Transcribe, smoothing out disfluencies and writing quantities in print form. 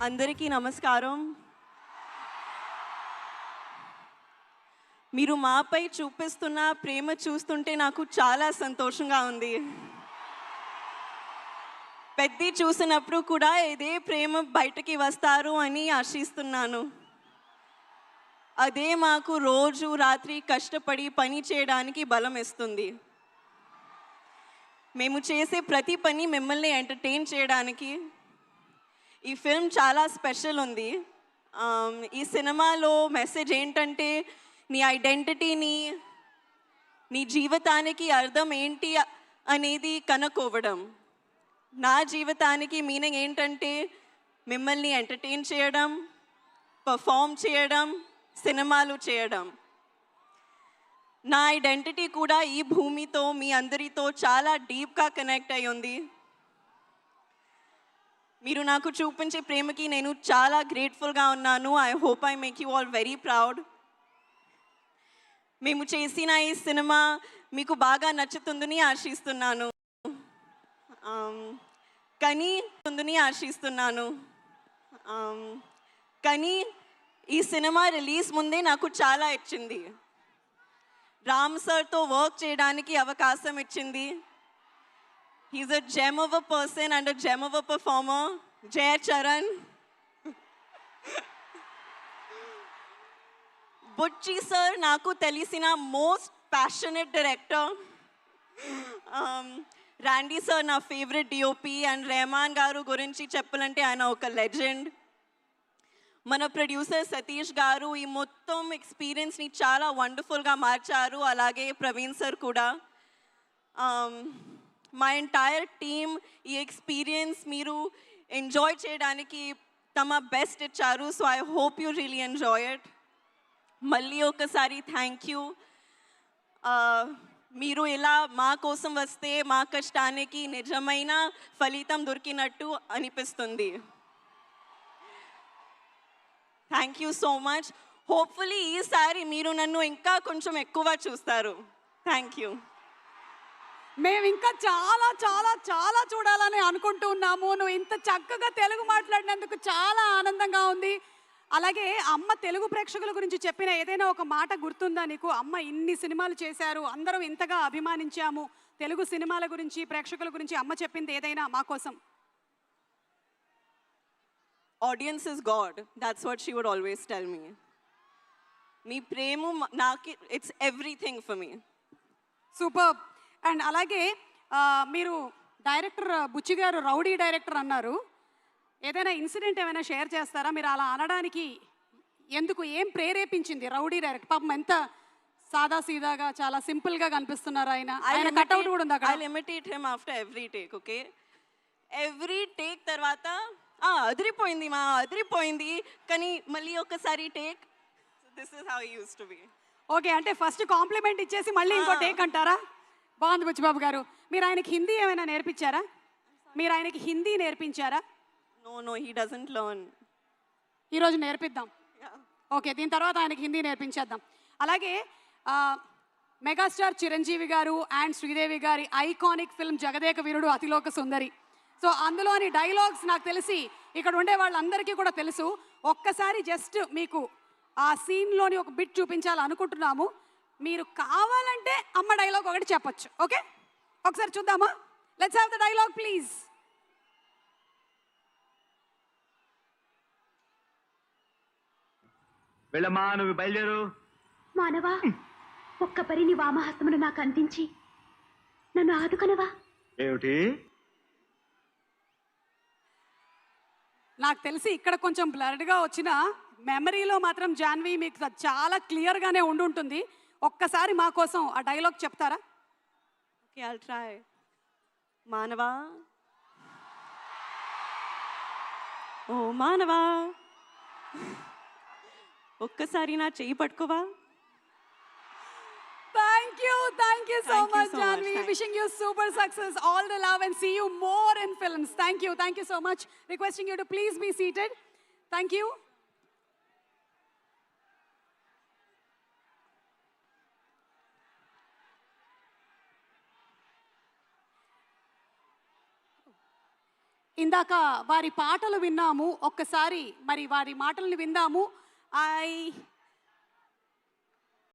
అందరికీ నమస్కారం. మీరు మాపై చూపిస్తున్న ప్రేమ చూస్తుంటే నాకు చాలా సంతోషంగా ఉంది. పెద్ది చూసినప్పుడు కూడా ఇదే ప్రేమ బయటకి వస్తారు అని ఆశిస్తున్నాను. అదే మాకు రోజు రాత్రి కష్టపడి పని చేయడానికి బలం ఇస్తుంది. మేము చేసే ప్రతి పని మిమ్మల్ని ఎంటర్టైన్ చేయడానికి. ఈ ఫిల్మ్ చాలా స్పెషల్ ఉంది. ఈ సినిమాలో మెసేజ్ ఏంటంటే నీ ఐడెంటిటీని, నీ జీవితానికి అర్థం ఏంటి అనేది కనుక్కోవడం. నా జీవితానికి మీనింగ్ ఏంటంటే మిమ్మల్ని ఎంటర్టైన్ చేయడం, పర్ఫామ్ చేయడం, సినిమాలు చేయడం. నా ఐడెంటిటీ కూడా ఈ భూమితో, మీ అందరితో చాలా డీప్గా కనెక్ట్ అయి ఉంది. మీరు నాకు చూపించే ప్రేమకి నేను చాలా గ్రేట్ఫుల్గా ఉన్నాను. I hope I make you all very proud. మేము చేసిన ఈ సినిమా మీకు బాగా నచ్చుతుందని ఆశిస్తున్నాను. కానీ ఈ సినిమా రిలీజ్ ముందే నాకు చాలా ఇచ్చింది. రామ్ సార్తో వర్క్ చేయడానికి అవకాశం ఇచ్చింది. He's a gem of a person and a gem of a performer. Jai Charan. Butchi sir, naku telisina most passionate director. Randy sir, na favorite DOP, and Rahman garu gurinchi cheppalante ayana oka legend. Mana producer Satish garu ee mottam experience ni chala wonderful ga marcharu. Alage Praveen sir kuda. My entire team ఈ experience మీరు enjoy చేయడానికి తమ best ఇచ్చారు. So I hope you really enjoy it. మళ్ళీ ఒకసారి thank you. మీరు ఇలా మా కోసం వస్తే మా కష్టానికి నిజమైన ఫలితం దొరికినట్టు అనిపిస్తుంది. Thank you so much. Hopefully ఈసారి మీరు నన్ను ఇంకా కొంచెం ఎక్కువ చూస్తారు. Thank you. మేము ఇంకా చాలా చాలా చాలా చూడాలని అనుకుంటూ ఉన్నాము. నువ్వు ఇంత చక్కగా తెలుగు మాట్లాడినందుకు చాలా ఆనందంగా ఉంది. అలాగే అమ్మ తెలుగు ప్రేక్షకుల గురించి చెప్పిన ఏదైనా ఒక మాట గుర్తుందా నీకు? అమ్మ ఇన్ని సినిమాలు చేశారు, అందరం ఇంతగా అభిమానించాము, తెలుగు సినిమాల గురించి ప్రేక్షకుల గురించి అమ్మ చెప్పింది ఏదైనా మా కోసం? Audience is God. That's what she would always tell me. మీ ప్రేమ నాకు it's everything for me. Super. And అలాగే మీరు డైరెక్టర్ బుచ్చి గారు రౌడీ డైరెక్టర్ అన్నారు. ఏదైనా ఇన్సిడెంట్ ఏమైనా షేర్ చేస్తారా? మీరు అలా అనడానికి ఎందుకు, ఏం ప్రేరేపించింది? రౌడీ డైరెక్టర్ పాపం ఎంత సాదా సీదాగా చాలా సింపుల్గా కనిపిస్తున్నారు. ఆయన కట్అవుట్ కూడా ఉంది అక్కడ. I imitate him after every take. Okay, every take తర్వాత అదిరిపోయింది కానీ మళ్ళీ ఒకసారి take. This is how he used to be. Okay, అంటే ఫస్ట్ కాంప్లిమెంట్ ఇచ్చేసి మళ్ళీ ఇంకో టేక్ అంటారా? బాగుంది బుచ్చిబాబు గారు. మీరు ఆయనకి హిందీ ఏమైనా నేర్పించారా? No, he doesn't learn. ఈరోజు నేర్పిద్దాం. ఓకే, దీని తర్వాత ఆయనకి హిందీ నేర్పించేద్దాం. అలాగే మెగాస్టార్ చిరంజీవి గారు అండ్ శ్రీదేవి గారి iconic film Jagadeka Veerudu Athiloka Sundari. So అందులోని డైలాగ్స్ నాకు తెలిసి ఇక్కడ ఉండే వాళ్ళందరికీ కూడా తెలుసు. ఒక్కసారి జస్ట్ మీకు ఆ సీన్లోని ఒక బిట్ చూపించాలనుకుంటున్నాము. మీరు కావాలంటే అమ్మ డైలాగ్ ఒకటి చెప్పొచ్చు. ఓకే, ఒకసారి చూద్దామా? Let's have the dialogue please. వెళ్ళమ్మా, నువ్వు బయలుదేరు. మానవా, ఒక్క పరి నీ వామహస్తమును నాకు అందించి నన్ను ఆదుకనవా? ఏమిటి? నాకు తెలిసి ఇక్కడ కొంచెం బ్లర్డ్గా వచ్చిన మెమరీలో మాత్రం జాన్వి మీకు చాలా క్లియర్గానే ఉండుంటుంది. ఒక్కసారి మా కోసం ఆ డైలాగ్ చెప్తారా? Okay, I'll try. మానవా, ఓ మానవా, ఒక్కసారి నా చెయ్యి పట్టుకోవా? Thank you so much, Janvi. Wishing you super success, all the love, and see you more in films. Thank you so much. Requesting you to please be seated. Thank you. ఇందాక వారి పాటలు విన్నాము. ఒక్కసారి మరి వారి మాటలను విందాము. ఐ